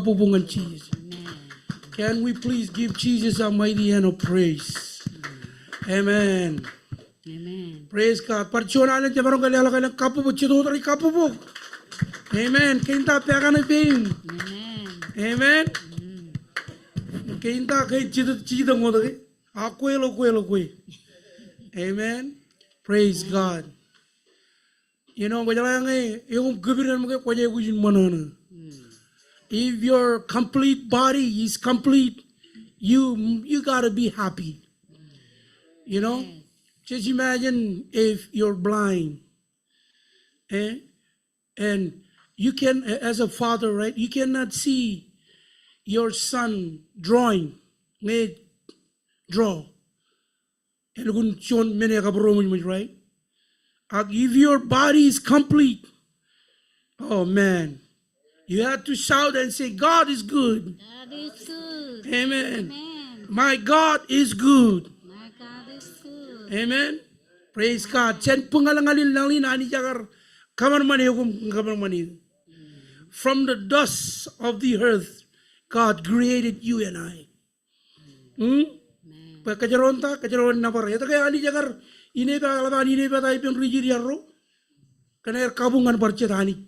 kapubungan Jesus. Can we please give Jesus a mighty hand of praise? Amen. Amen. Praise God. Parchonalan niya marong kalala kailang kapubog. Chidotari kapubog. Amen. Kinta peka na ping. Amen. Amen. Kinta kay chidang mo dagi. Akwelo. Amen. Praise God. You know, yung gabiran mo kaya kujin manana. If your complete body is complete, you gotta be happy. You know, just imagine if you're blind, and you can, as a father, right? You cannot see your son drawing, draw. Right? If your body is complete, oh man, you have to shout and say, God is good. God is good. Amen. Amen. My God is good. My God is good. Amen. Praise God. From the dust of the earth, God created you and I. Kajaron na pare. Ito kaya ali jagar ineba alaba ineba tayo pun rijiri arro. Kana kabungan parchet hani.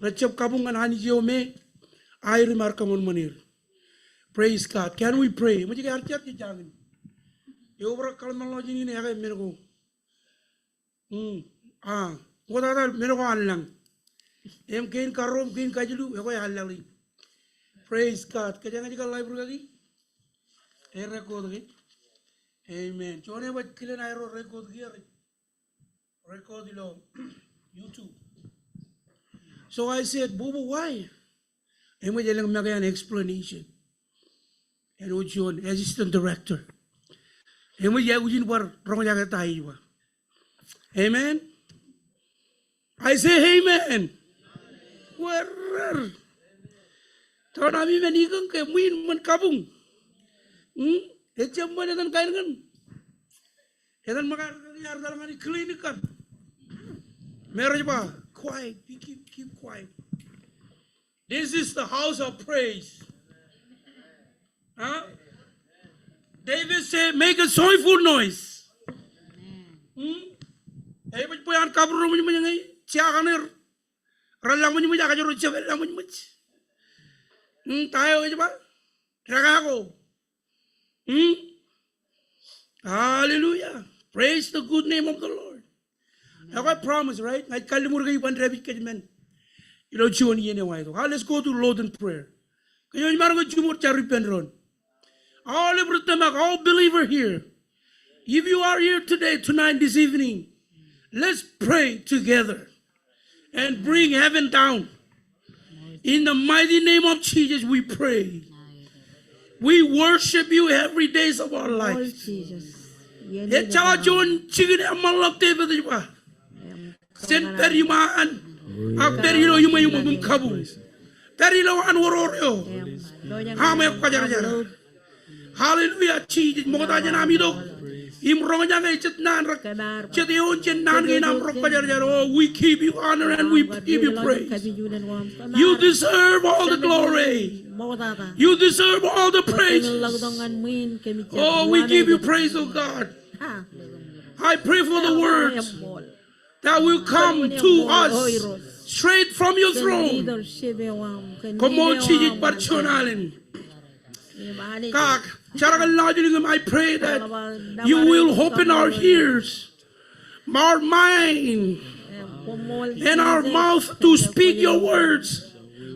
Rachap kabungan hani jiyo me. I remark amon manir. Praise God. Can we pray? Muझे क्या अर्थ है जागने? ये ऊपर कलम लो जिन्हीं ने आगे मेरे को. वो दादा मेरे को आलंग. एम केन करो केन काजलू ये कोई along. Praise God. Kaya nga live lagi. Record lagi. Amen. Chone bat kile na record kiya. Record ilo YouTube. So I said, Bubu, why? And we didn't make an explanation. And we joined assistant director. And we ujin war rong jaga tayo. Amen. I say amen. Where? Tawna mi menikang ke muin man kabung. Ecam mana dan kain kan? Edan makar yar dalam ani klinik kan. Mereka apa? Quiet. Keep quiet. This is the house of praise. Huh? David said, make a joyful noise. Eh, baca poyan kabur rumah ni ciakanir. Ralang ni macam kajar ucap ralang ni macam. Tayo aja pak, raga ko. Hallelujah. Praise the good name of the Lord. Now I promise, right? I call you guys one rabbit man. You know, you only anyway. Let's go to Lord in prayer. Can you imagine you more repent on? All believer here. If you are here today, tonight, this evening, let's pray together and bring heaven down. In the mighty name of Jesus, we pray. We worship you every day of our life. Hallelujah, Jesus. We give you honor and we give you praise. You deserve all the glory. You deserve all the praise. Oh, we give you praise, oh God. I pray for the words that will come to us straight from your throne. Come on, Jesus, Barchonalin. I pray that you will open our ears, our mind, and our mouth to speak your words,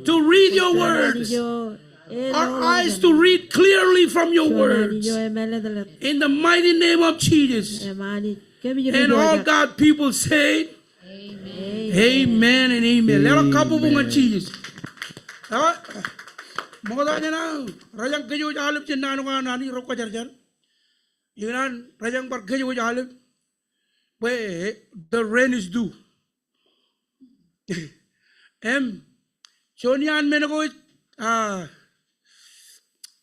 to read your words, our eyes to read clearly from your words. In the mighty name of Jesus. And all God people say, Amen and amen. Let us couple of Jesus. Mengatakan na rajang keju jalib jenna nuka nani rokwa jarjar. Inan rajang par keju jalib. The rain is due. Chonian menako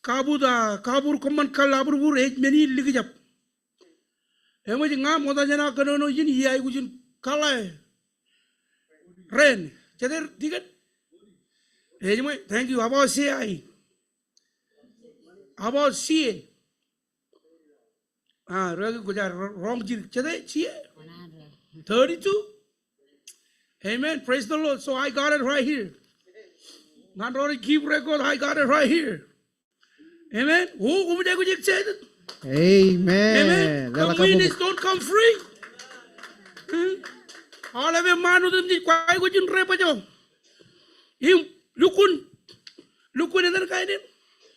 kabur koman kalabur bur ej meni ligijap. Emo jinga moda jana kanono jin iya igujin kalai. Rain. Jadi tiga Thank you. About CI. About CA. Wrong. 32. Amen. Praise the Lord. So I got it right here. Not only keep record, I got it right here. Amen. Amen. Communists don't come free. All of them man them di kwai ko jin repa jo. Lukun eder kaiden.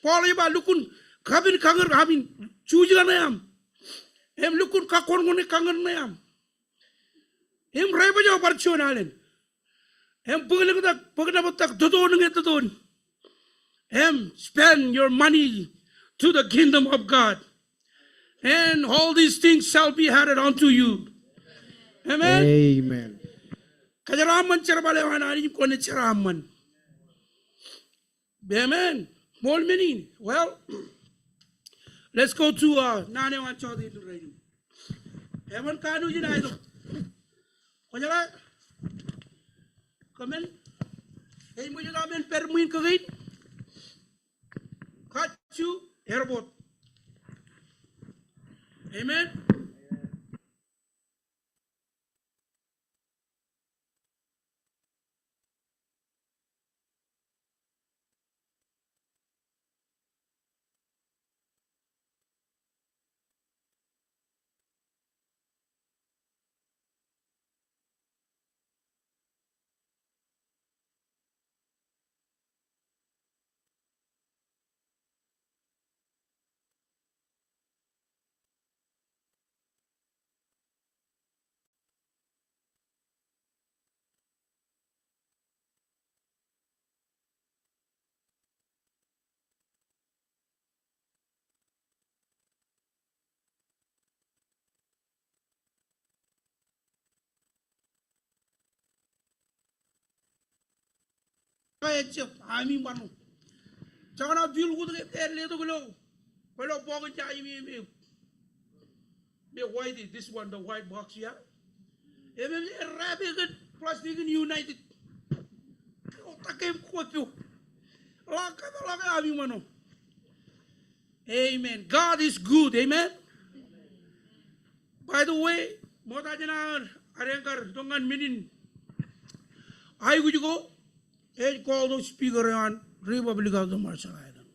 Paul ba lukun kabin kangar kabin chuji na yam. Lukun ka kon ngone kangar na yam. Repa jo parchonalen. Pagna tak dodon nget dodon. Spend your money to the kingdom of God. And all these things shall be added unto you. Amen. Amen. Kajaraman charabalewana ni ko ne charaman. Amen. More meaning. Well, let's go to Nane wan chodi to read. Evan kanu ji na ido. Kajara. Kamen. Hey mo jala men permuin kagin. Kachu airport. Amen. Ami manu. Jangan bil ku tu le tu kalau bawa jai me white this one the white box ya. Rabbit plastic United. Takem kuat laka ami manu. Amen. God is good. Amen. By the way, mau tanya arengkar dongan minin. Ayo juga. Call the speaker on Republic of the Marshall Island.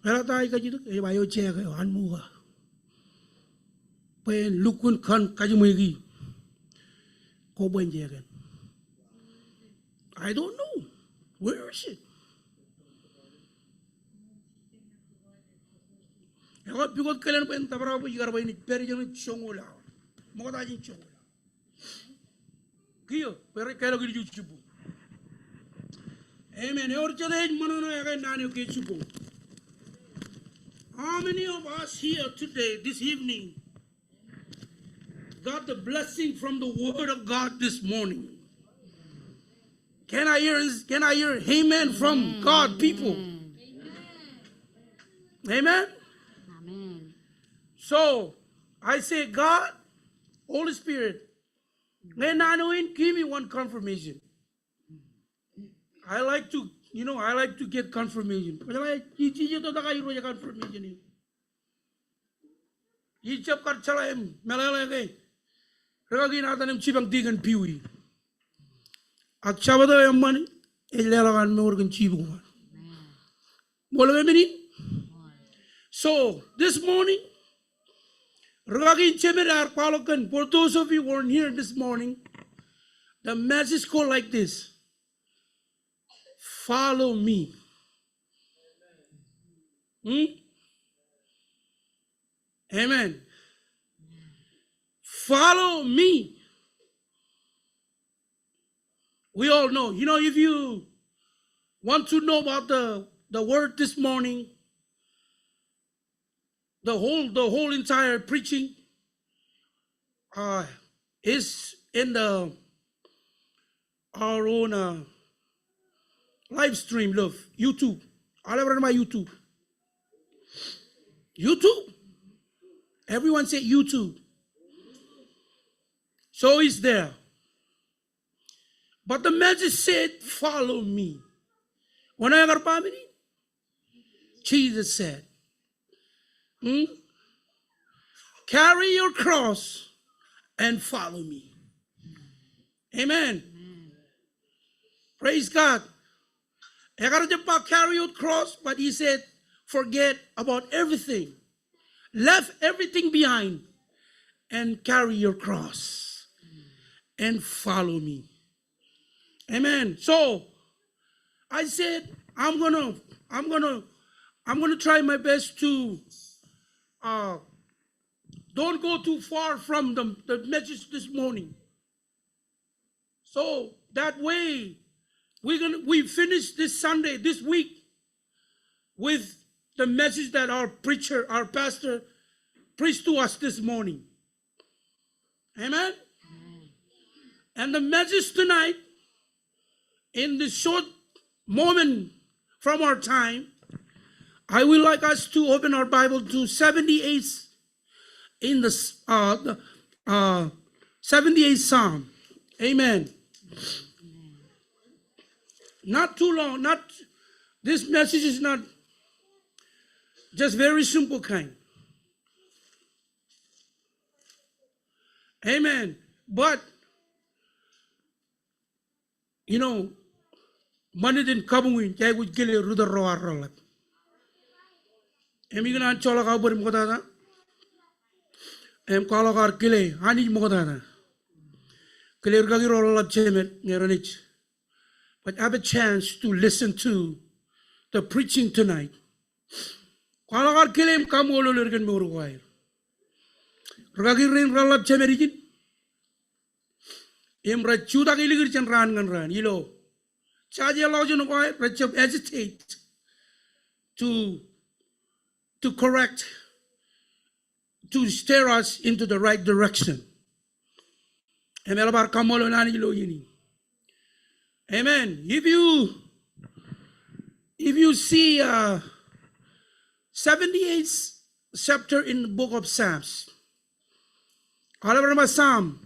Pero tayo ka dito, bayo check kayo, hanmuha. Pen lukun kan kayo mo igi. Ko ba hindi again? I don't know. Where is it? Ako bigot kailan pa yung tabara po igar ba yun? Pero yung chongula. Mga tayo yung chongula. Kiyo, pero kailan ko yung chubu. Amen. How many of us here today, this evening, got the blessing from the Word of God this morning? Can I hear amen from God, people? Amen. Amen. So I say, God, Holy Spirit, give me one confirmation. I like to get confirmation. Confirmation. Ijab kar chala em melala gay. Ragi nata nem chibang digan piwi. Ak chabada em mani elelagan me organ chibungan. Bola me. So this morning, Ragi chemedar palokan. For those of you who weren't here this morning, the message goes like this. Follow me. Amen. Follow me. We all know. You know, if you want to know about the word this morning, the whole entire preaching is in our own live stream, love, YouTube. All over my YouTube. YouTube. Everyone say YouTube. So it's there. But the message said, follow me. Wanagar family? Jesus said, carry your cross and follow me. Amen. Praise God. Egarajapa carry your cross, but he said, forget about everything. Left everything behind and carry your cross and follow me. Amen. So I said, I'm gonna try my best to don't go too far from the message this morning. So that way we finish this Sunday, this week, with the message that our preacher, our pastor, preached to us this morning. Amen? And the message tonight, in this short moment from our time, I would like us to open our Bible to 78 in the 78th Psalm. Amen. Not too long. This message is not just very simple kind. Amen. But money didn't come in. I would kill a ruder roar. Emigran Cholaga Burmodana. Kalagar Kile, Hani Modana. Clear Gagirola Chemet, Neranich. But I have a chance to listen to the preaching tonight. Kalagar Kilem Kamolo Lurgan Muruai. Ragirin Ralab Chemerijin. Imra Chuda Iligirchan Ran, Charge a lodge in why Rachel hesitate to correct, to steer us into the right direction. Amen. If you see 78th chapter in the book of Psalms, Psalm,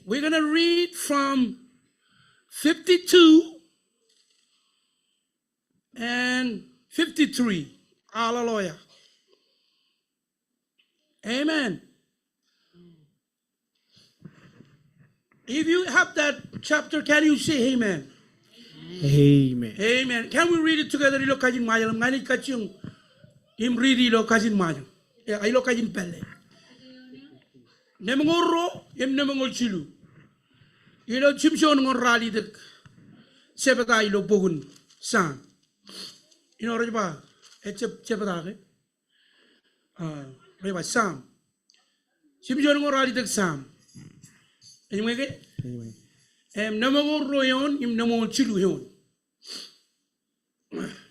we're going to read from 52 and 53. Hallelujah. Amen. If you have that chapter, can you say amen? Amen. Amen. Can we read it together? Ilo kajin mayo. Ngani kachung im read ilo kajin mayo. Ilo kajin pelle. Nemongoro im nemongol chilu. Ilo chimshon ngon rali dek. Sepeta ilo bogun san. Ino rajba sepeta ke. Rajba sam. Chimshon ngon rali dek sam. Anyway, nemongoro yon im nemongol chilu yon.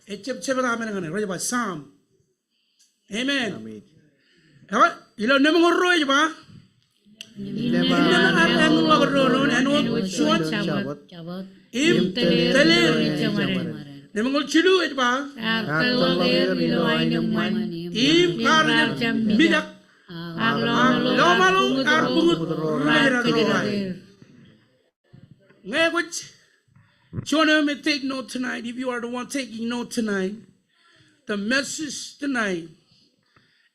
Sepeta amen ngane rajba sam. Amen. Amen. Ilo nemongoro rajba. Im teler nemangol chilu etba im karnya midak lomalu arbungut ngewich Jonah may take note tonight. If you are the one taking note tonight, the message tonight,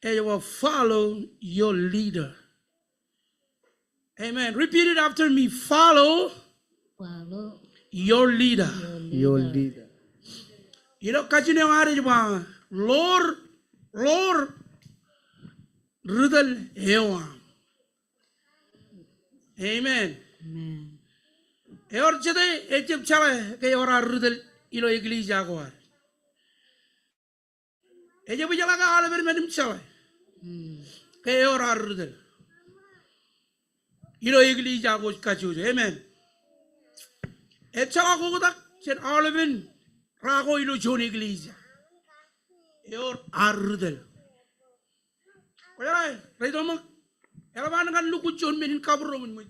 and you will follow your leader. Amen. Repeat it after me. Follow your leader. Your leader. You know, Lord, Rudal Ewa. Amen. Eor chade echep chala ke ora Rudal ilo iglesia goar. Echep chala ka ala ver menim chala. Ke ora Rudal. Ilo iglesia go kachujo. Amen. Echala go tak chen alvin rago ilo chon iglesia. Eor Rudal. Kaya right omak. Elaban kan luku chon menin kabro mun.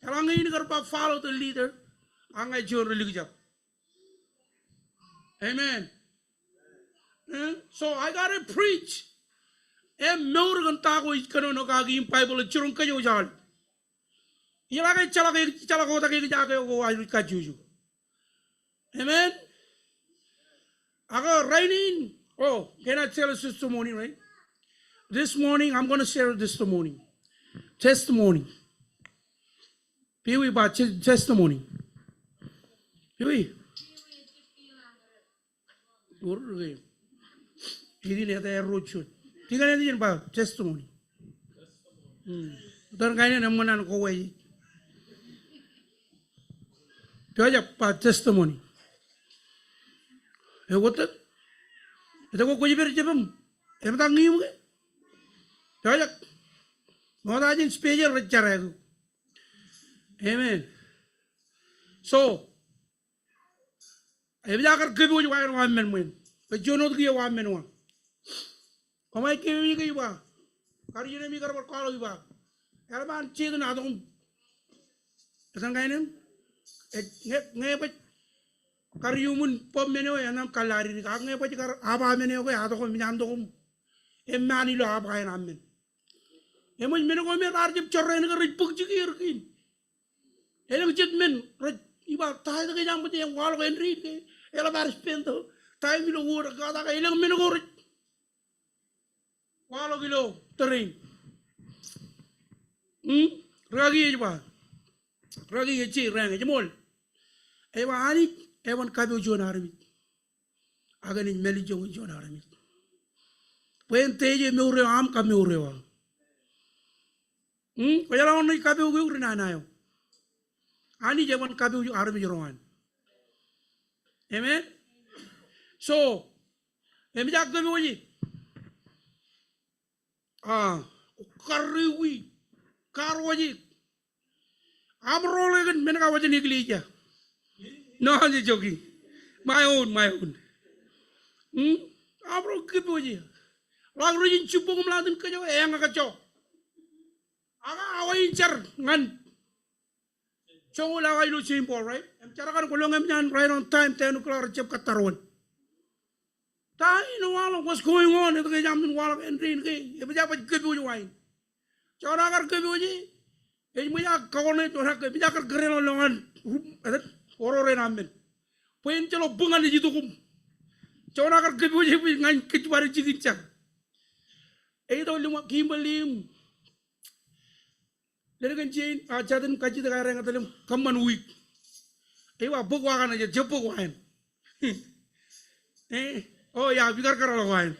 Elang ini kerpa follow the leader. Angai chon religion. Amen. So I gotta preach. Morgan tago is kano kagi in Bible churun kayo jal. Ilaga chala ko taki jaga ko ayu kajuju. Amen. Aga raining. Oh, can I tell a testimony, right? This morning, I'm going to share a testimony. Testimony. Piwi ba testimony. Piwi. Urge. Ini ni ada roadshow. Tiga ni jen ba testimony. Don kaya ni naman ko way. Piaja pa testimony. Egotat. Ito ko kujiber jepam. Ematang ngiyum ke. Piaja. Mga ajin special rachara ko. Amen. So, if you are going to go to 1 minute, but you know the 1 minute. Come on, give me the one. Are you going to call you back? Elman Chidon Adam. Isn't going to never carry you pop menu and I'm Kalari. I never got Abba menu away out of Minandom. A man you have by an amen. And when Minogome are the children and read book to hear in. Men, iba tayo kaya mo tiyang walo kayo read eh. Ela ba respento? Tayo minugura ka kaya ilang minugura. Walo kilo terrain. Ragi aja ba? Ragi aja rang aja mol. Ewa ani ewan kabe ujon arami. Agan in meli jong ujon arami. Pen teje meure am ka meure wa. Kaya lang ni kabe ujon na nayo. Ani jaman kabe uju arami jorongan. Amen. So, emi jak kabe uji. Kariwi, karwaji. Amrole kan menaka wajan nikli ja. No, I'm just joking. My own. Amro kabe uji. Lang rujin cupung meladun kajo eyang kajo. Aga awain cer ngan. So wala kayo simple, right? Cara kan kulong yan right on time, 10 o'clock, chip kataron. Tayo wala, what's going on? Ito kaya jamin wala entry kay. Iba dapat kabi ujuwain. Cara kan kabi uji. Eh mo ya kawan ito nak kabi jakar gerelo longan. Orore namin. Puyen chalo bungan di jitu kum. Cara kan kabi uji ngan kecuali cikincang. Ito lima kimbalim. Jadi kan cien ajaran kaji sekarang kata lem kaman week. Ewa bukwa kan aja jepuk wain. Oh ya biar kerana wain.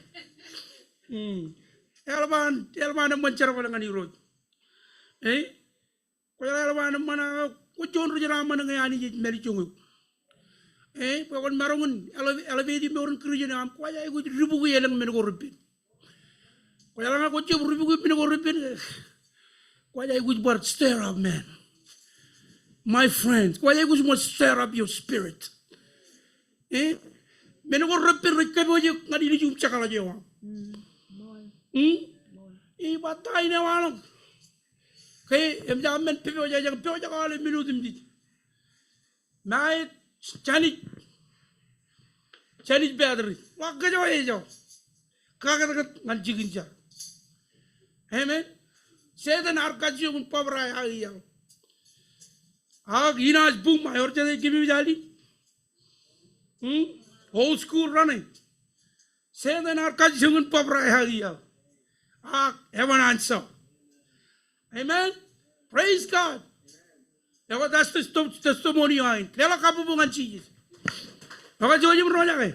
Elman mencar pada ngani road. Kau elman mana kau jono jera mana ngani jadi meri cungu. Pokok marungun elevedi merun kerja nam kau aja ikut ribu kau yang menegor rupin. Kau elman kau coba ribu kau menegor rupin. Why I would but stir up, man. My friends, why I would must stir up your spirit. Menegor reper kabe aja ngadi di jum cakala jewa. Batay na walang. Kay jaman pepe aja kala minutim di. Mai chanit battery. Wag ka jawa aja. Kagat nganjigin ja. Amen. Sedan arkacı un pabray ayya. Ag inaj boom mayor jade gibi jali. Old school running. Sedan arkacı un pabray ayya. Ag heaven answer. Amen. Praise God. That's the testimony ain. Kela kabubungan cheese. Baka joji meroja kay.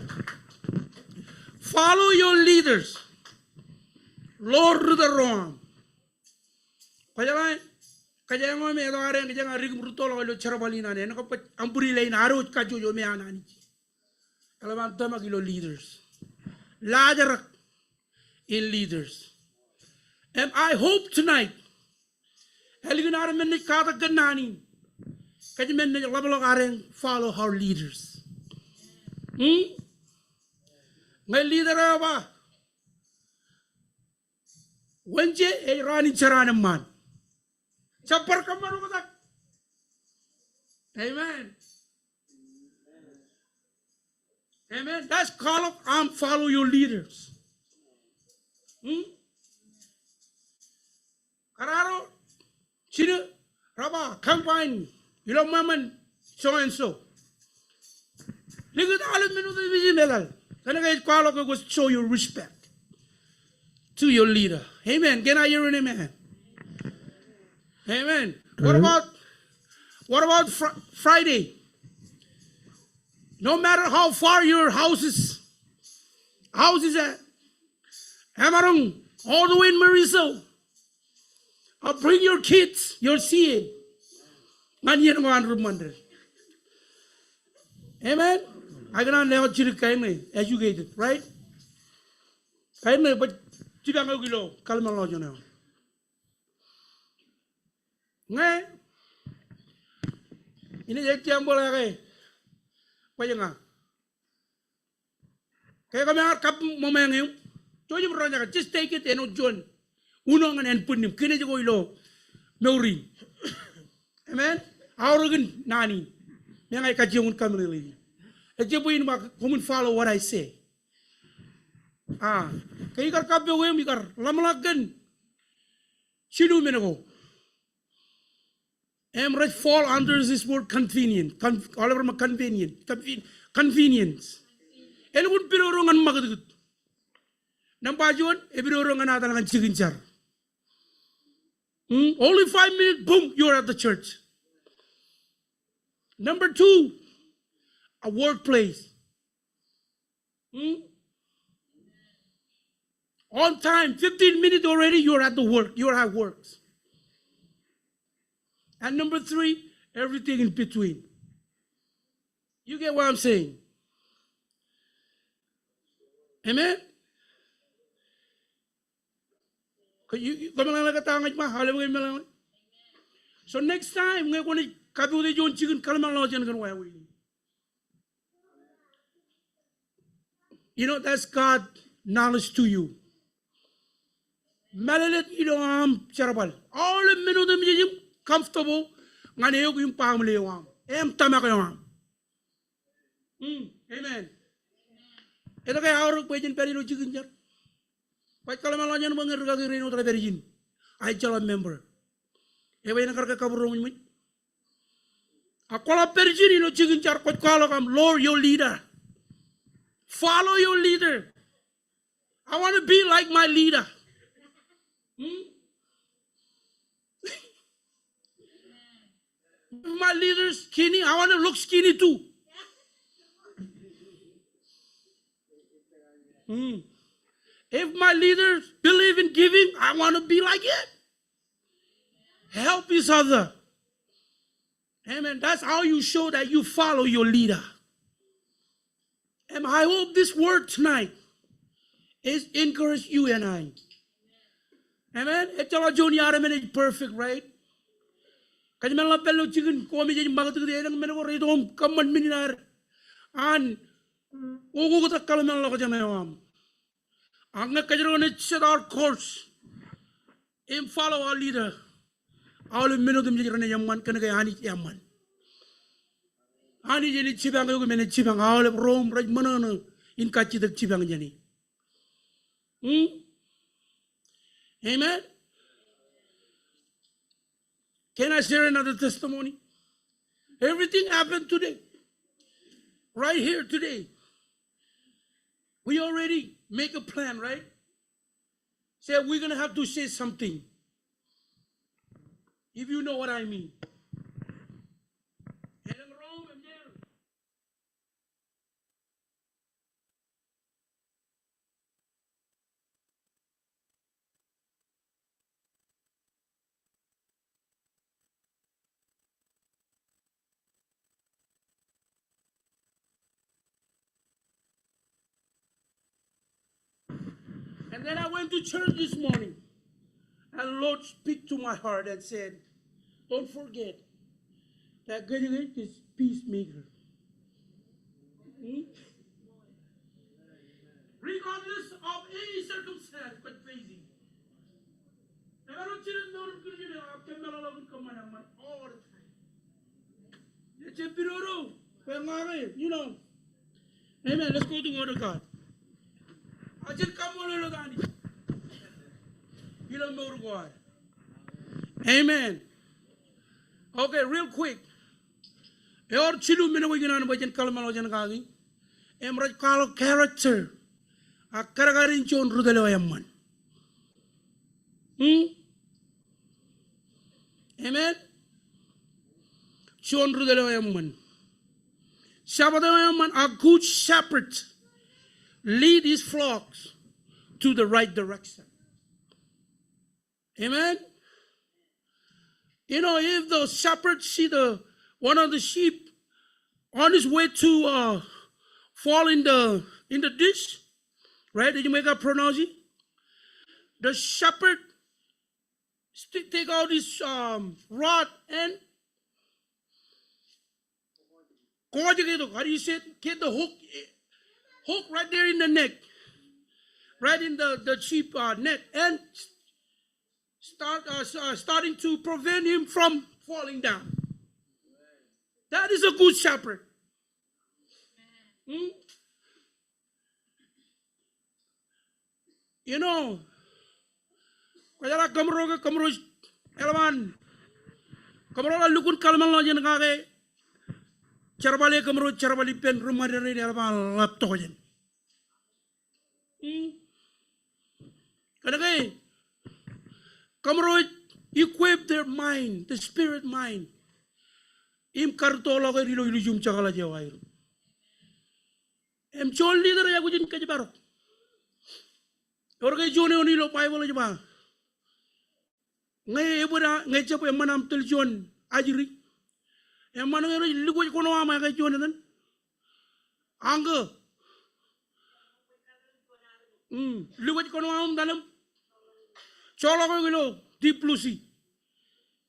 Follow your leaders. Lord the wrong. Kaya ngo me doare kaya nga rig brutolo lo charabalina ne ko ampuri lay na aro ka jojo me anani alaman tama kilo leaders larger in leaders and I hope tonight heliginar men ka ta ganani kaya men level areng follow our leaders ngay leader ba wanje e rani charana man Sapar kamano ka. Amen. Amen. That's call of follow your leaders. Kararo, China, Raba, campaign, you know, Maman, so and so. Look at all the minutes of the Kaya kaya ko show your respect to your leader. Amen. Can I hear an amen? Amen. What about Friday? No matter how far your house is at, Amarong, all the way in Mariso, I'll bring your kids, your seed. Amen. I can never educated, right? Kindly, but Chigamo, Kalmalo. Ngay, ini jadi jambo lagi. Kaya nga. Kaya kami kap moment ngayon. Tuloy mo rin just take it and John. Uno nga nan punim. Kina ko ilo. Maurin. Amen. Auragan nani. Yang ay kajungun kami lili. Ejye po yun come and follow what I say. Kaya kar kap yung ikar lamalagan. Sino minago. Emirates fall under this word convenient. All over convenient. Convenience. And would be wrong and magad. Nampajuan, every wrong another and chicken jar. Only 5 minutes, boom, you're at the church. Number 2, a workplace. On time, 15 minutes already, you're at the work. You're at works. And number 3, everything in between. You get what I'm saying? Amen? So next time, we're going to you know, that's God knowledge to you. Malalit I'm charabal. All the minutes comfortable, ngayon yung family yung tama kayo amen. Ito kaya orang pwedeng perino chicken jar. Pag kalaman lang yan mga regagirino tra perino. I tell a member. Ewa yung nakarka kaburong mo. Ako lang perino chicken jar. Pag kala kam, Lord, your leader. Follow your leader. I want to be like my leader. If my leader's skinny, I want to look skinny too. If my leaders believe in giving, I want to be like it. Help each other. Amen. That's how you show that you follow your leader. And I hope this word tonight is encourage you and I. Amen. It's all Johnny Araman is perfect, right? Kasi mga pelo chicken kami jadi bagat itu yang mana ko rito kaman mininar an ugu kita kalau mana lo kerja mewam angga kerja ni set our course im follow our leader all minute menjadi orang yaman kena kaya hani yaman hani jadi cibang itu mana cibang all Rome raj mana no in kaci tak cibang jadi amen. Can I share another testimony? Everything happened today. Right here today. We already make a plan, right? Say we're going to have to say something. If you know what I mean. And then I went to church this morning. And the Lord spoke to my heart and said, don't forget that God is peacemaker. Regardless of any circumstance, but crazy. And I don't know all the time. You know. Amen. Let's go to the Word of God. I just come on and on. You don't know God. Amen. Okay, real quick. Emraj kalo character. Akaragarin chon rudelo yamman. Amen. Chon rudelo yamman. Shabbat yamman, a good shepherd lead his flocks to the right direction. Amen. You know, if the shepherd see one of the sheep on his way to fall in the ditch, right? Did you make a pronounce? The shepherd take out his rod and how do you say it? Get the hook right there in the neck, right in the sheep neck, and starting to prevent him from falling down. That is a good shepherd. You know, kaya kamro elaman kamro la lukun kalman la jen kage charbali pen rumah dari elaman lap tojen. Kaya kamro equip their mind, the spirit mind. Im kartola kay rilo jum chakala jawai. Em chol leader ya kujin kajibaro. Orang kaya John ni lo Bible aja bah. Ngai ebora ngai cepo yang mana amtel John ajiri. Yang mana ngai lugu kono ama kaya John nan. Angga. Lugu kono ama dalam. Colo kau gilo diplusi.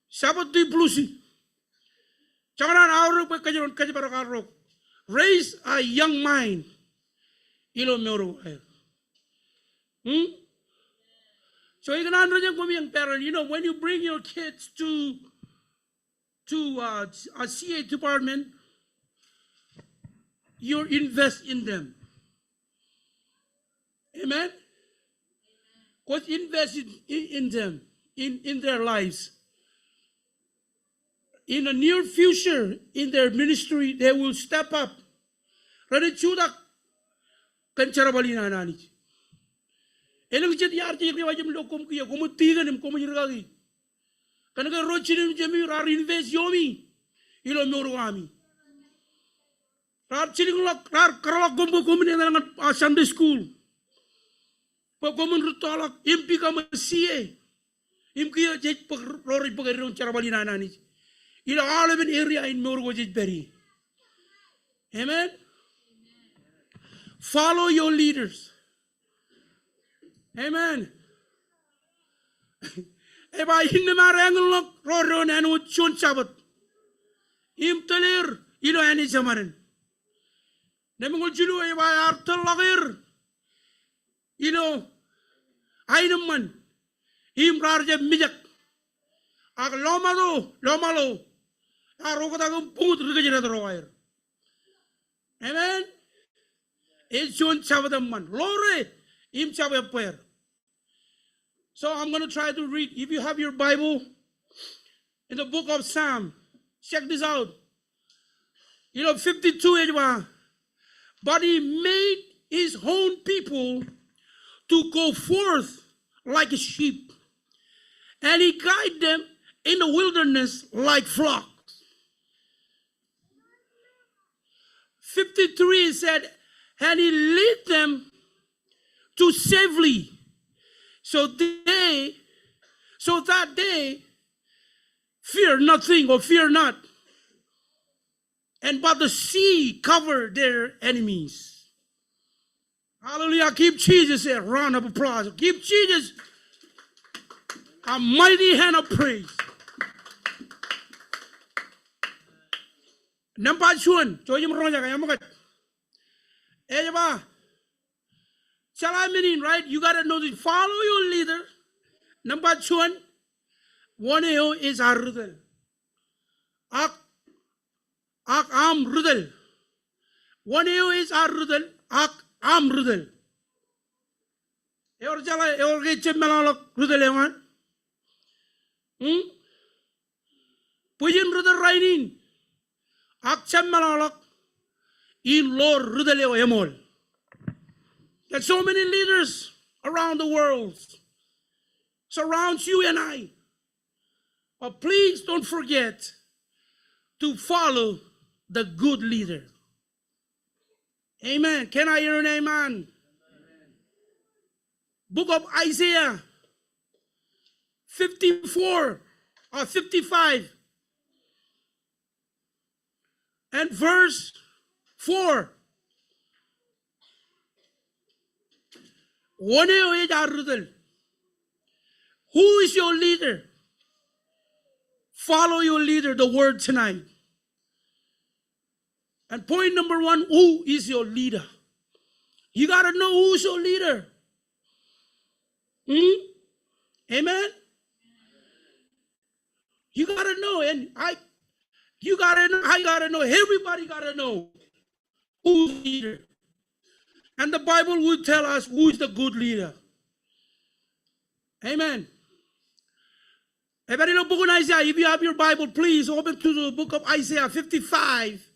Sabat diplusi. Jangan orang kajian kajian karok. Raise a young mind. Ilo meuro. So you can understand from young parent, you know, when you bring your kids to a CA department, you invest in them. Amen? Because invest in them, in their lives. In the near future, in their ministry, they will step up. Rada chudak kancarabali na nani. Elang jadi arti yang diwajib lokom kiya, komu tiga nim komu jirgagi. Karena roci nim jemi rar invest yomi, ilo moro kami. Rar cili rar kerala kombu komu ni dengan Sunday school. Komu rutolak impi kamu CA, impi jadi rori pegari carabali na nani. Ilo alamin area in moro jadi beri. Amen. Follow your leaders. Amen. Eba hinne marangulok roron anu chun sabat. Im telir ilo ani zamarin. Nemengul jilu eba artel lagir. Ilo aineman. Im rarja mijak. Ag lomalo. Arokata kum pungut rigajira roair. Amen. It's chun sabadaman. Lore. Prayer. So I'm going to try to read. If you have your Bible in the book of Psalm, check this out. 52. But he made his own people to go forth like a sheep, and he guided them in the wilderness like flocks. 53 said, and he led them to safely, so that they fear nothing or fear not. And but the sea covered their enemies. Hallelujah. Give Jesus a round of applause. Give Jesus a mighty hand of praise. Nampak cuan, coba meronja kaya makat. Coba. Shall I mean, right? You got to know this. Follow your leader. Number 1 is our rudal. Ak am rudal. 1 is our rudal. Ak am rudal. Eor jala eor geche melalok rudal ewan. Puyin rudal rainin. Ak chem melalok. in Lord Rudaleo Emol. There's so many leaders around the world surrounds you and I. But please don't forget to follow the good leader. Amen. Can I hear an amen? Book of Isaiah 54 or 55 and verse 4. Who is your leader? Follow your leader, the word tonight. And point number 1, who is your leader? You got to know who's your leader. Amen? You got to know, and I got to know, everybody got to know who's the leader. And the Bible will tell us who is the good leader. Amen. Everybody know book of Isaiah. If you have your Bible, please open to the book of Isaiah 55.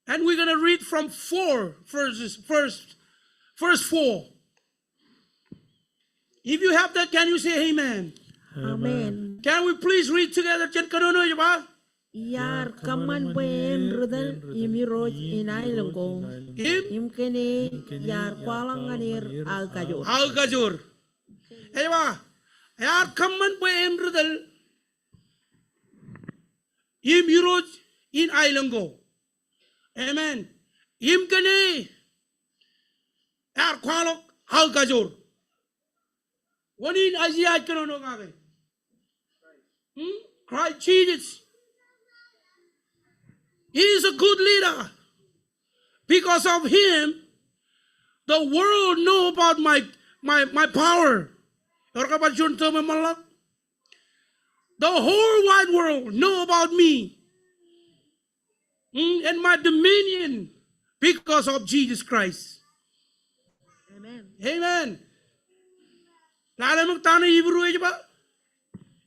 And we're going to read from 4 verses, verse 4. If you have that, can you say amen? Amen. Can we please read together? Yar kaman pen rudal imiroj inailango imkene yar kwalanganir alkajor. Alkajor. Ewa. Yar kaman pen rudal imiroj inailango. Amen. Imkene yar kwalok alkajor. What in Isaiah kanono ngave? Christ Jesus. He is a good leader. Because of him, the world know about my power. The whole wide world know about me and my dominion because of Jesus Christ. Amen. Amen.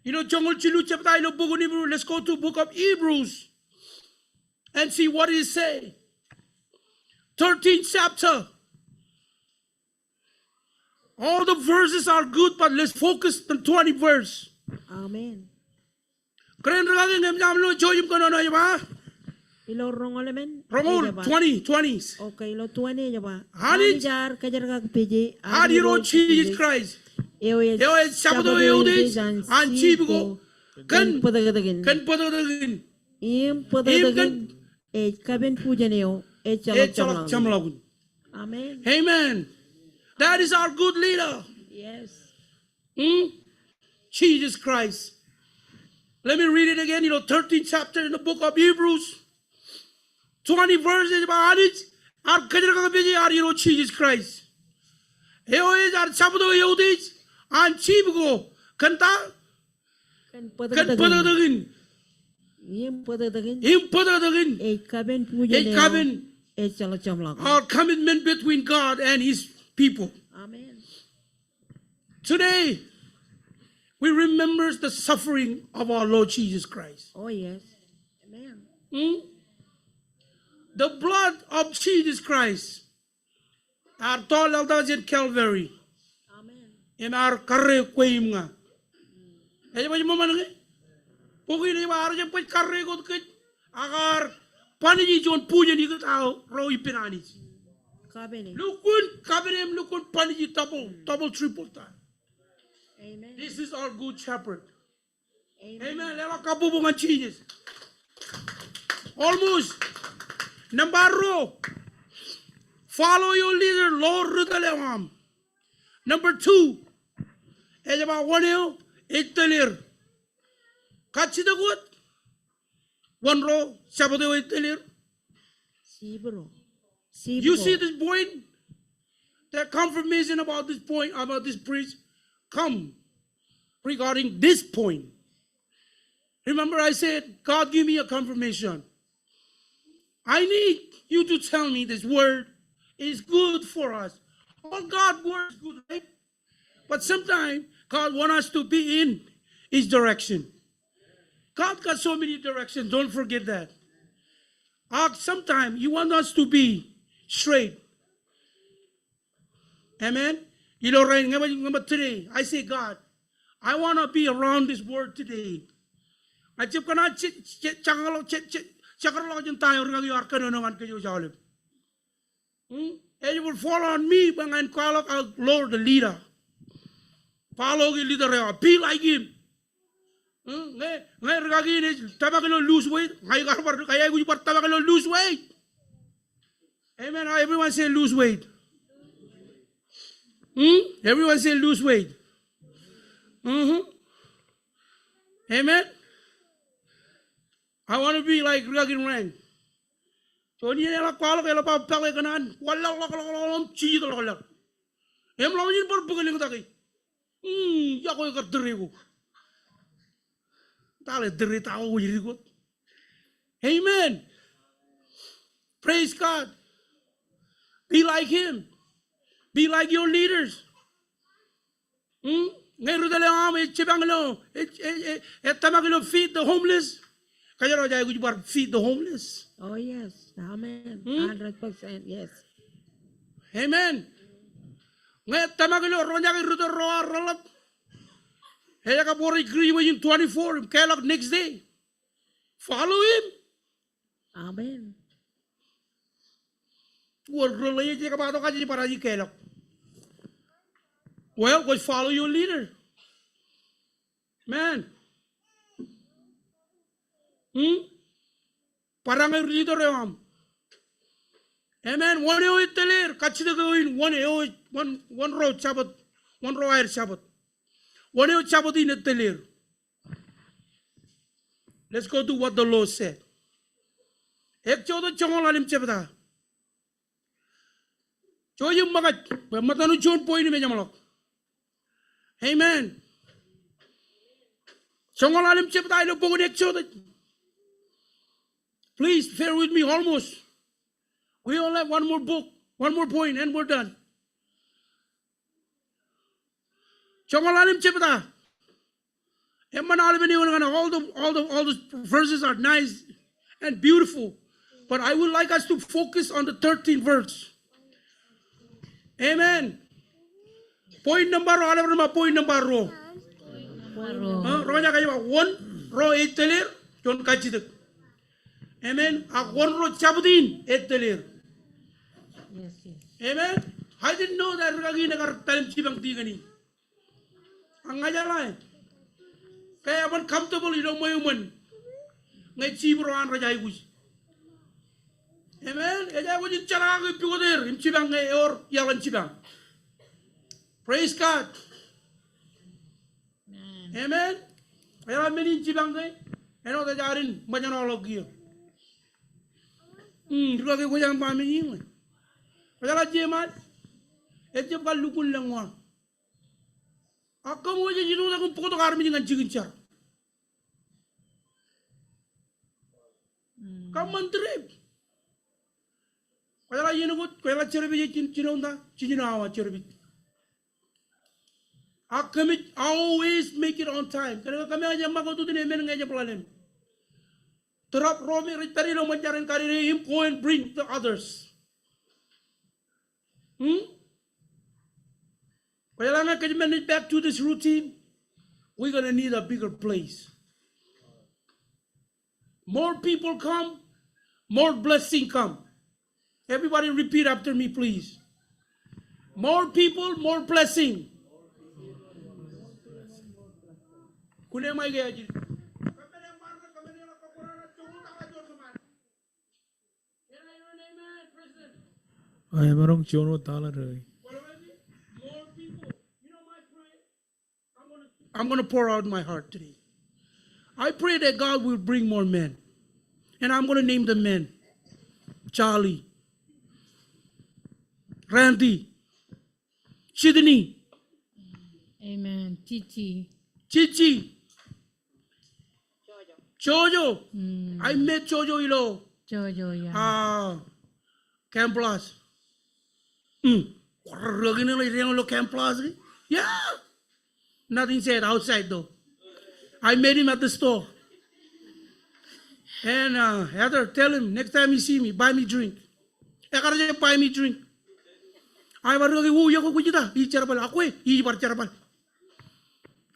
You know, let's go to book of Hebrews and see what it say. 13th chapter. All the verses are good, but let's focus on 20 verse. Amen. Romans Ilo 20. Okay, lo 20 jaba. Hani- Jar kajar piji. Adiro Jesus Christ. Ewe sabdo yehudis an chibigo kan Padagadagan. padagin Im padagadagan. Kabin pujaneo. chalak Chalak chamlagun. Amen. Amen. That is our good leader. Yes. Jesus Christ. Let me read it again. 13th chapter in the book of Hebrews. 20 verses about it. Our kajar Jesus Christ. Ewe jar sabdo yehudis an chibigo kanta Kan kan padagadagan. padagin. Im padagadagan. Impadagin. Kabin A pujaneo. covenant, Chalak chamlak. our commitment between God and his people. Amen. Today, we remember the suffering of our Lord Jesus Christ. Oh yes. Amen. The blood of Jesus Christ, our toll in Calvary, Amen. in our karre koim nga. Kaya ba yung mama nga? Pugin yung araw yung karre ko kit agar paniji John puja ni tao raw ipinanis. Kabin. Lukun kabenem lukun paniji double triple time. Amen. This is our good shepherd. Amen. Amen. Lewat kabubungan Jesus. Almost. Number follow your leader, Lord Rudalewam. Number 2, is about 1 year, 8 telir. Kachi the good? 1 row, Sabado 8 telir. Sibro. You see this point? The confirmation about this point, about this priest, come regarding this point. Remember I said, God give me a confirmation. I need you to tell me this word is good for us. All God's word is good, right? But sometimes God wants us to be in his direction. God got so many directions, don't forget that. Sometimes you want us to be straight. Amen. You know, right? Today, I say, God, I want to be around this word today. I just cannot and you will fall on me when I call out Lord the leader. Follow the leader, be like him. Lose weight. Lose weight. Amen. Everyone say lose weight. Everyone say lose weight. Amen. I want to be like Rugged Rank. So ni ela kwalo kela pa pale kanan wala chi to la em lo ni por bugeling ta kai ya ko ka dri ko dale dri ta o yiri ko. Amen. Praise God. Be like him. Be like your leaders. Ngai dale am e chibanglo e tamaglo feed the homeless. Kaya ro jay ko feed the homeless. Oh, yes. Amen. 100%. Yes. Amen. Ngayon tamagilo ronya kay ruto roa rolap. Kaya ka pori agree with him 24. Kaya next day. Follow him. Amen. Word rolay ka ba to kasi para di kaya. Well, go follow your leader. Man. Parang ay leader am. Amen. One eo iteler, kachida gawin, one row Sabbath, one row air Sabbath. One eo Sabbath in iteler. Let's go to what the Lord said. Ek chodo chongol alim chebata. Choyum magat, matanu chon point me jamalok. Amen. Chongol alim chebata ilo pongo ek chodo. Please bear with me almost. We all have one more book, one more point, and we're done. Chongolalim chipata. All the verses are nice and beautiful, but I would like us to focus on the 13th verse. Amen. Point number row. One row 8 telir, John kachidak. Amen. One row chabudin 8 telir. Yes, yes. Amen. I didn't know that Ragi nagar time chibang tigani. Ang ngajalay. Kaya man comfortable ilo mo yuman. Ngay chibro an rajay guj. Amen. Kaya ko jin chara ko pigoder im chibang ngay or yalan chibang. Praise God. Amen. Kaya menin chibang ngay. Ano ta jarin manyanologi. Ragi ko yang paminin. Padahal jemat, ejep kal lukul langwa. Akam mo jiru na kung puto karmi dengan cikincar. Kamantri. Padahal yun ko, kaya cerbi cinonda, cininawa cerbi. Akamit always make it on time. Karena kami aja mago tu din emen ngaja pelanem. Terap romi ritari lo menjarin karir him go and bring the others. Kailangan kasi manage back to this routine. We're going to need a bigger place. More people come, more blessing come. Everybody repeat after me, please. More people, more blessing. Kunya may gaya ji. Ay marong chono tala ray. I'm going to pour out my heart today. I pray that God will bring more men. And I'm going to name the men. Charlie. Randy. Shidini. Amen. Chichi. Chichi. Jojo. I met Jojo Ilo. Jojo, yeah. Camp Plus. Camp Plus. Yeah. Nothing said outside though. I met him at the store. And Heather, tell him next time you see me, buy me drink. Just buy me drink. I was really woo yako kujita. He charabal akwe. He bar charabal.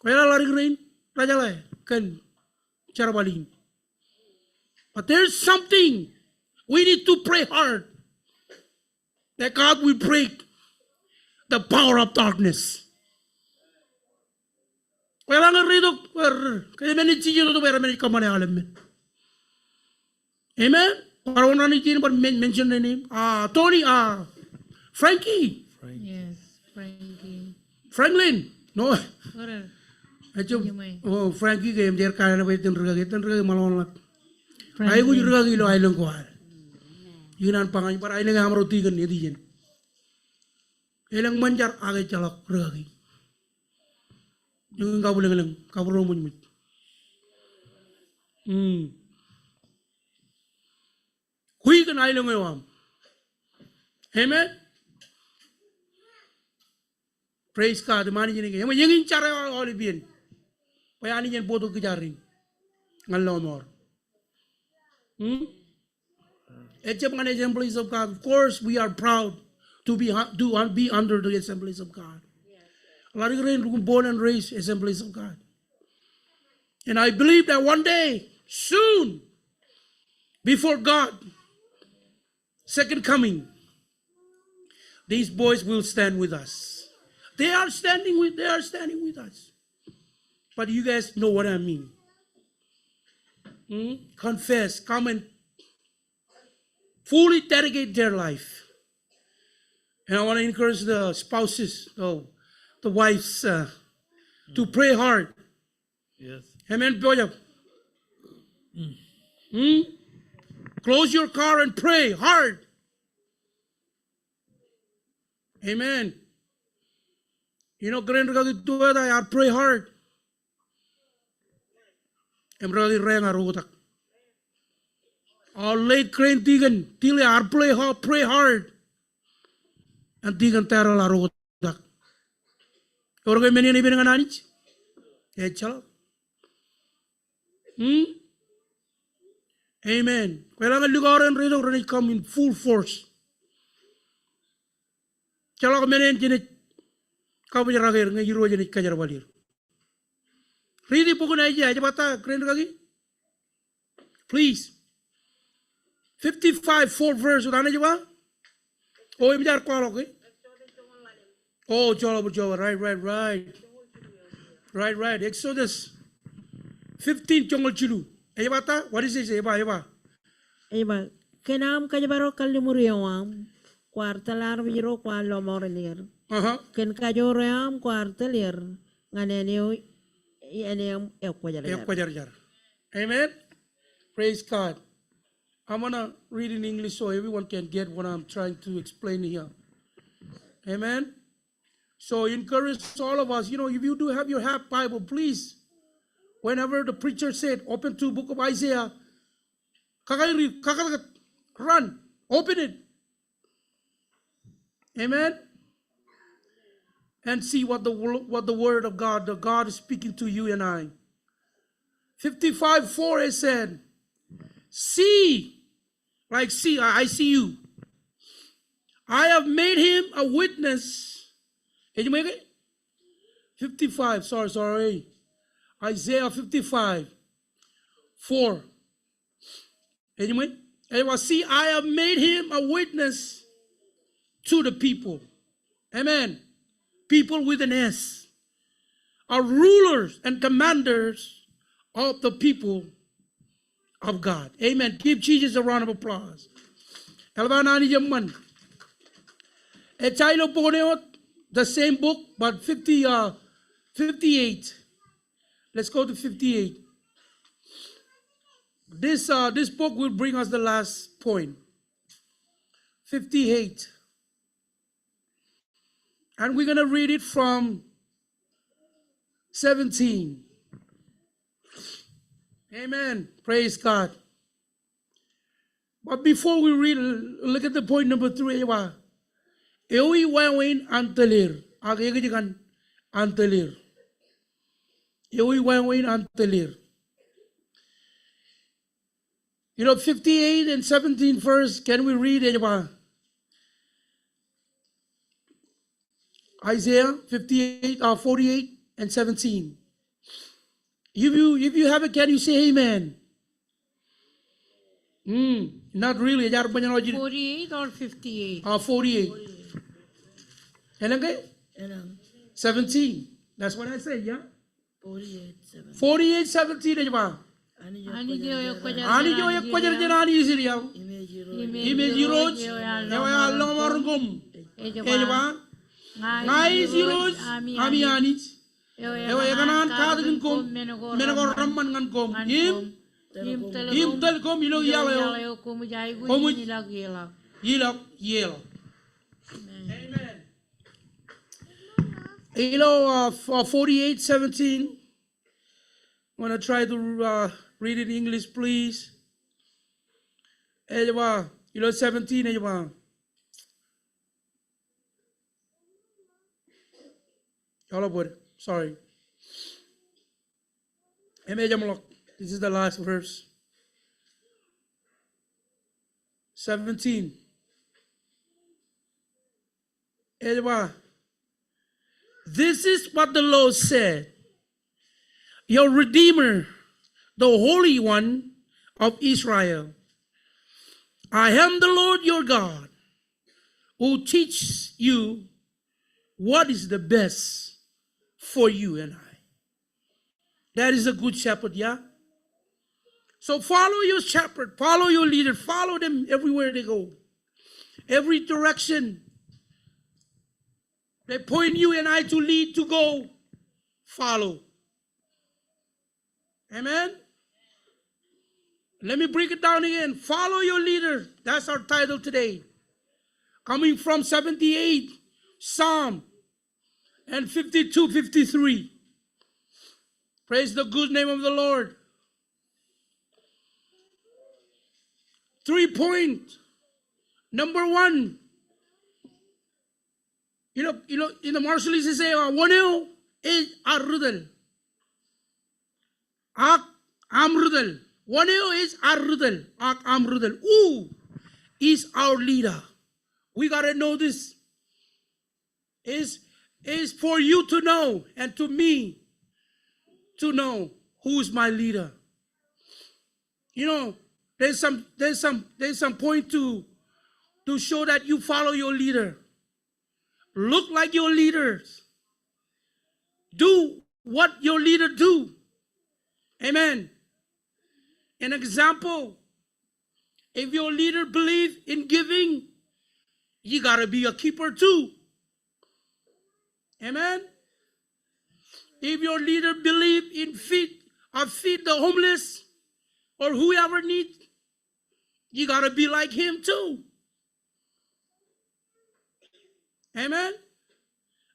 Kaya lari green. Rajala kan charabalin. But there's something we need to pray hard that God will break the power of darkness. Kaya lang rito. Kaya mani chiyo to pera mani kamane alam. Amen. Para una ni tiene mention the name. Tony. Frankie. Yes, Frankie. Franklin. No. Ora. Oh, Frankie game there kaya na ba itong ragagi malon lat. Ay ko yung ragagi lo ay lang ko al. Yun ang pangalan para ay nang amrotigan ni diyan. Ilang manjar agay chalak ragagi. Yung kabulang lang kaburo mo mit. Hui kan ay lang ngayon. Amen. Praise God. Mani jini kaya. Yang incara olivian. Payani jen bodo kejaring. Ngalor mor. Ecep ngan Assemblies of God. Of course, we are proud to be under the Assemblies of God. Lari keren born and raised Assemblies of God. And I believe that one day, soon, before God, second coming, these boys will stand with us. They are standing with us. But you guys know what I mean. Confess, come and fully dedicate their life. And I want to encourage the spouses, the wives, to pray hard. Yes. Amen. Close your car and pray hard. Amen. You know, I pray hard. I'm really rang a rotak. All late crane tigan, till I pray hard. And tigan terror la rotak. Or go many even an anich. Amen. Kailangan lugaran rito when it come in full force. Chala menen jinit kabayaragir nga yiro jinit kajarwalir. Ridi po ko na iya aja bata kren kagi. Please. 55 4 verse udah aja ba? Oh ini jar ko okay. Oh jolo right. Exodus 15 chongol chilu. Aja bata, what is it? Eba. Kenam kajabaro kalimuriawam. Quartalar viro qualo morelir. Ken kajoream quartalir. Nganenio eneum ekwajar. Amen. Praise God. I'm gonna read in English so everyone can get what I'm trying to explain here. Amen. So encourage all of us. You know, if you do have your half Bible, please. Whenever the preacher said, open to book of Isaiah, run, open it. Amen. And see what the word of God, the God is speaking to you and I. 55:4 it said, see, like see, I see you. I have made him a witness. Can you make it? 55, sorry. Isaiah 55:4. Anyway, see, I have made him a witness to the people. Amen. People with an S are rulers and commanders of the people of God. Amen. Give Jesus a round of applause. The same book, but 58. Let's go to 58. This book will bring us the last point. 58. And we're going to read it from 17. Amen. Praise God. But before we read, look at the point number 3. Ewi wawin antelir. Agagigan antelir. Ewi wawin antelir. 58 and 17 first. Can we read it? Isaiah 58, 48 and 17. If you have it, can you say amen? Not really. 48 or 58? 48. And again? Enang 17. That's what I said, yeah? 48 7. 48, 17 aja ba? Ani jo yok Ani jo yak pajar janani isiriya. Image Image roj. Ewa lomorgum. Aja ba? Ngai ziroj. Ami anich. Ewa yakanan kadagin kom. Menagor ramman ngan kom. Im tel kom ilo yalayo. Komu yilak yelo. Amen. 48, 17. I'm going to try to read it in English, please. 17. Sorry. This is the last verse. 17. This is what the Lord said. Your Redeemer, the Holy One of Israel. I am the Lord your God, who teaches you what is the best for you and I. That is a good shepherd, yeah? So follow your shepherd, follow your leader, follow them everywhere they go. Every direction they point you and I to lead, to go, follow. Amen? Let me break it down again. Follow your leader. That's our title today. Coming from 78, Psalm, and 52, 53. Praise the good name of the Lord. 3 points. Number 1. In the Marshallese AOG, one is arrudal. Ak amrudal. One is arrudal. Ak amrudal. Who is our leader? We gotta know this. Is for you to know and to me to know who is my leader. There's some point to show that you follow your leader. Look like your leaders. Do what your leader do. Amen. An example, if your leader believes in giving, you got to be a keeper too. Amen. If your leader believes in feed the homeless or whoever needs, you got to be like him too. Amen.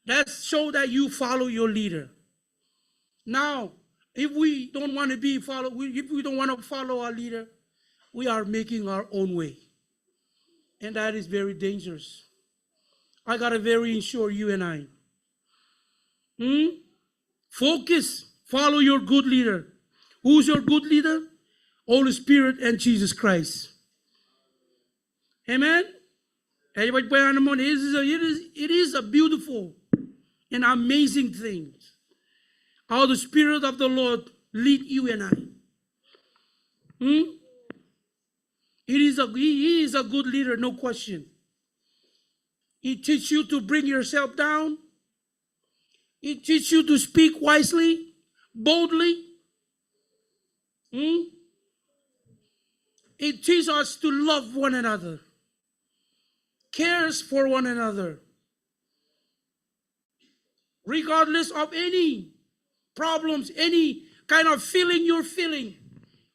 That shows that you follow your leader. Now, if we don't want to follow our leader, we are making our own way. And that is very dangerous. I got to very ensure you and I. Focus. Follow your good leader. Who's your good leader? Holy Spirit and Jesus Christ. Amen. It is a beautiful and amazing thing how the Spirit of the Lord lead you and I. He is a good leader, no question. He teaches you to bring yourself down. He teaches you to speak wisely, boldly. It teaches us to love one another, cares for one another, regardless of any problems, any kind of feeling you're feeling.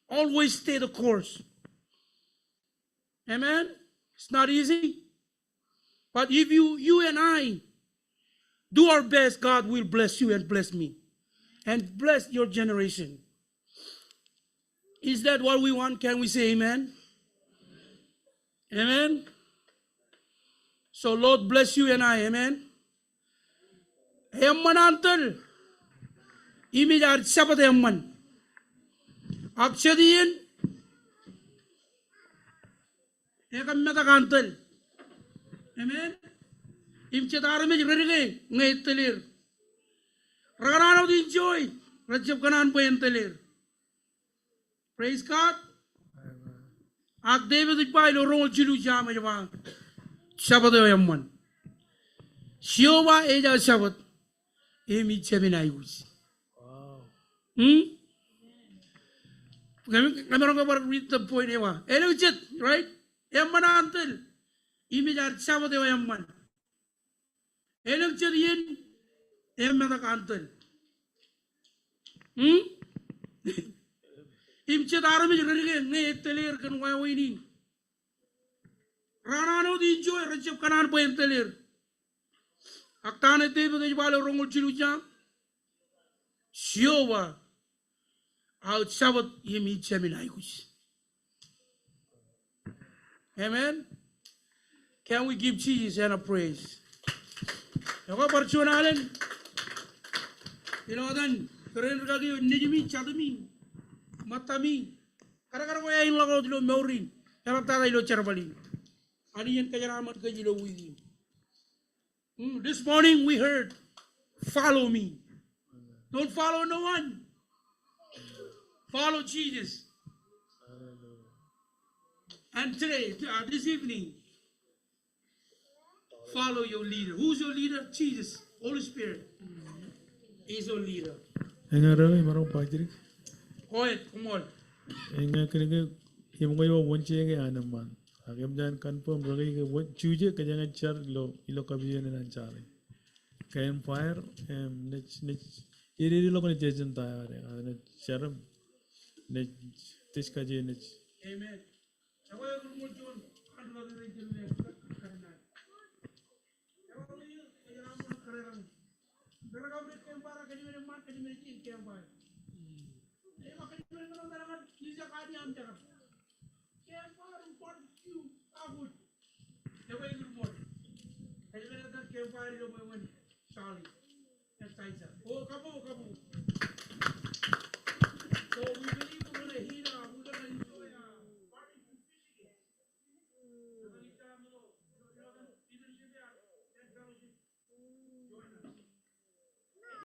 Always stay the course. Amen? It's not easy. But if you and I do our best, God will bless you and bless me. And bless your generation. Is that what we want? Can we say amen? Amen? So Lord bless you and I. Amen? Emman antal. Imi jar sabat emman. Akshadiyin. Ekamata kantel. Amen. Imchetarame jirige ngaitelir. Raganano di joy. Rajab kanan po yentelir. Praise God. Ak David ipai lo rong chilu jama jama. Sabado yamman. Shioba eja sabat. Emi cheminaius. I'm not going to read the point here. Eluchet, right? Yamman antel. Imijar sabado yamman. Eluchet yen. Yamman antel. Imchet arami jirige ngaitelir kan wawini. Ranano di joy rajab kanan po yentelir. Aktane David ijbalo rongol chiluja. Shioba out Sabbath yemi cheminaikus. Amen. Can we give Jesus and a praise? Yoko parchunalen. You know then keren kagi nijimi chadumi matami. Kara ko yain lago dilo maurin. Kara tada ilo charbali. Ani yan kajaramat kajilo widi. This morning we heard, follow me. Don't follow no one. Follow Jesus. And today, this evening, follow your leader. Who's your leader? Jesus. Holy Spirit is your leader. Enga roi marong pajrik. Go ahead, come on. Enga kene him go wonche ge anaman. Agam jan confirm roi ge chuje ke jangan char ilo kabiyan nan chare. Campfire nech iri lo kone jejen tayare. Adane charam nech tiska je nech. Amen. Oh, come on. So we